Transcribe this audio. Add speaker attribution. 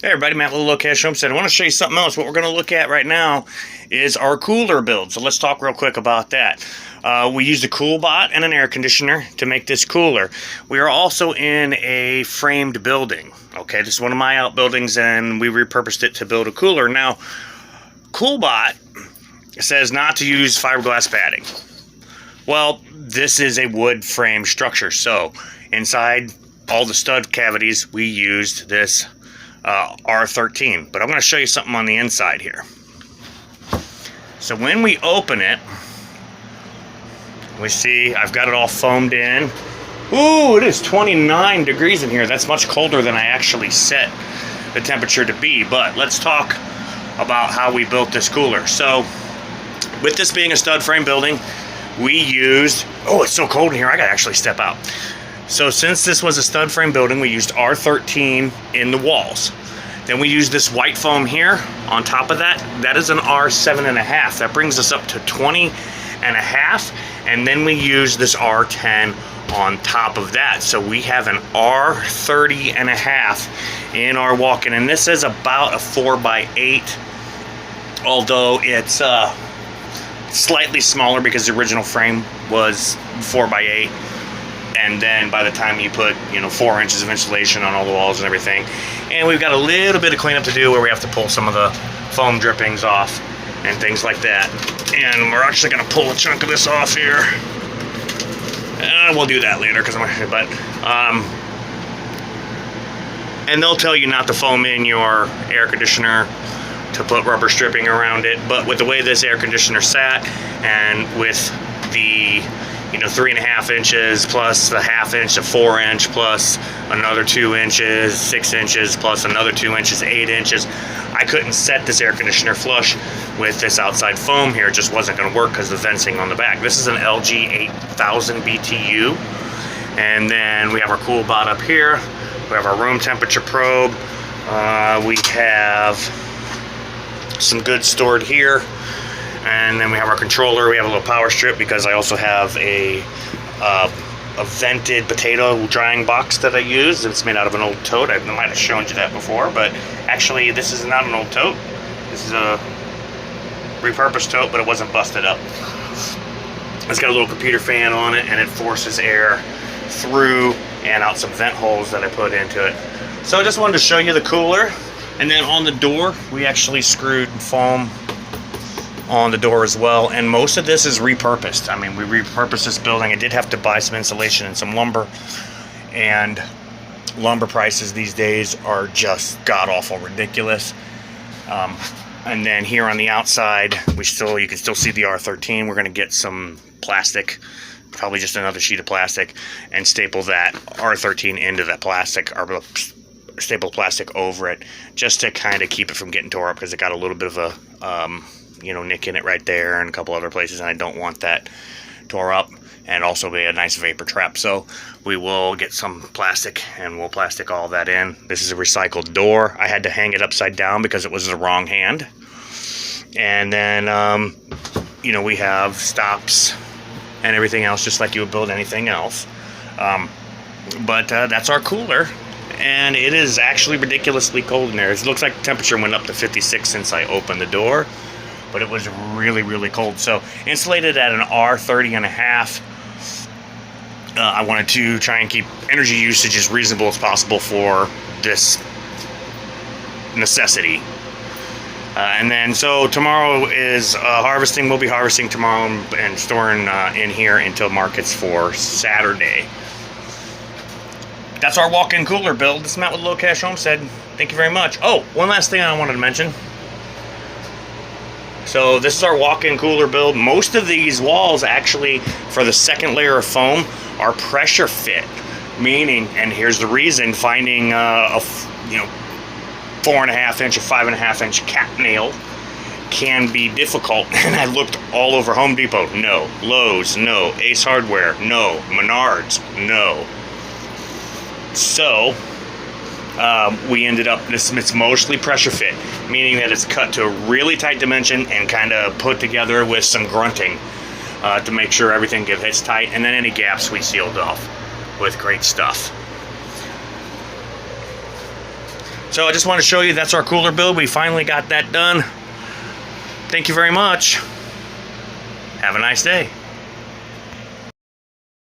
Speaker 1: Hey everybody, Matt Little Cash Homestead. I want to show you something else. What we're going to look at right now is our cooler build. So let's talk real quick about that. We used a Coolbot and an air conditioner to make this cooler. We are also in a framed building. Okay, this is one of my outbuildings and we repurposed it to build a cooler. Now, Coolbot says not to use fiberglass padding. Well, this is a wood frame structure. So inside all the stud cavities, we used this R13, but I'm going to show you something on the inside here. So when we open it, we see I've got it all foamed in. Ooh, it is 29 degrees in here. That's much colder than I actually set the temperature to be. But let's talk about how we built this cooler. So with this being a stud frame building, we used, oh, it's so cold in here, I gotta actually step out. So since this was a stud frame building, we used R13 in the walls. Then we used this white foam here on top of that. That is an R7.5. That brings us up to 20.5. And then we use this R10 on top of that. So we have an R30.5 in our walk-in. And this is about a 4x8, although it's slightly smaller because the original frame was 4x8. And then by the time you put, 4 inches of insulation on all the walls and everything. And we've got a little bit of cleanup to do where we have to pull some of the foam drippings off and things like that. And we're actually going to pull a chunk of this off here. We'll do that later because and they'll tell you not to foam in your air conditioner, to put rubber stripping around it. But with the way this air conditioner sat and with the 3.5 inches plus the 1/2 inch of 4 inch plus another 2 inches, 6 inches plus another 2 inches, 8 inches. I couldn't set this air conditioner flush with this outside foam here. It just wasn't going to work because of the venting on the back. This is an LG 8000 BTU. And then we have our Coolbot up here. We have our room temperature probe. We have some goods stored here. And then we have our controller. We have a little power strip because I also have a vented potato drying box that I use. It's made out of an old tote. I might have shown you that before, but actually this is not an old tote. This is a repurposed tote, but it wasn't busted up. It's got a little computer fan on it, and it forces air through and out some vent holes that I put into it. So I just wanted to show you the cooler. And then on the door, we actually screwed foam on the door as well, and most of this is repurposed. I mean, we repurposed this building. I did have to buy some insulation and some lumber, and lumber prices these days are just god-awful ridiculous. And then here on the outside, you can still see the R13. We're going to get some plastic, probably just another sheet of plastic, and staple that R13 into that plastic, or staple plastic over it, just to kind of keep it from getting tore up, because it got a little bit of a nick in it right there and a couple other places, and I don't want that tore up, and also be a nice vapor trap. So we will get some plastic and we'll plastic all that in. This is a recycled door. I had to hang it upside down because it was the wrong hand. And then we have stops and everything else, just like you would build anything else. But that's our cooler, and it is actually ridiculously cold in there. It looks like the temperature went up to 56 since I opened the door, but it was really, really cold. So insulated at an R30.5. I wanted to try and keep energy usage as reasonable as possible for this necessity. And then, so tomorrow is harvesting. We'll be harvesting tomorrow and storing in here until markets for Saturday. That's our walk-in cooler build. This is Matt with Low Cash Homestead. Thank you very much. Oh, one last thing I wanted to mention. So this is our walk-in cooler build. Most of these walls, actually, for the second layer of foam, are pressure fit. Meaning, and here's the reason, finding a 4.5 inch or 5.5 inch cap nail can be difficult. And I looked all over Home Depot. No. Lowe's. No. Ace Hardware. No. Menards. No. So we ended up, it's mostly pressure fit, meaning that it's cut to a really tight dimension and kind of put together with some grunting to make sure everything hits tight, and then any gaps we sealed off with great stuff. So I just want to show you that's our cooler build. We finally got that done. Thank you very much. Have a nice day.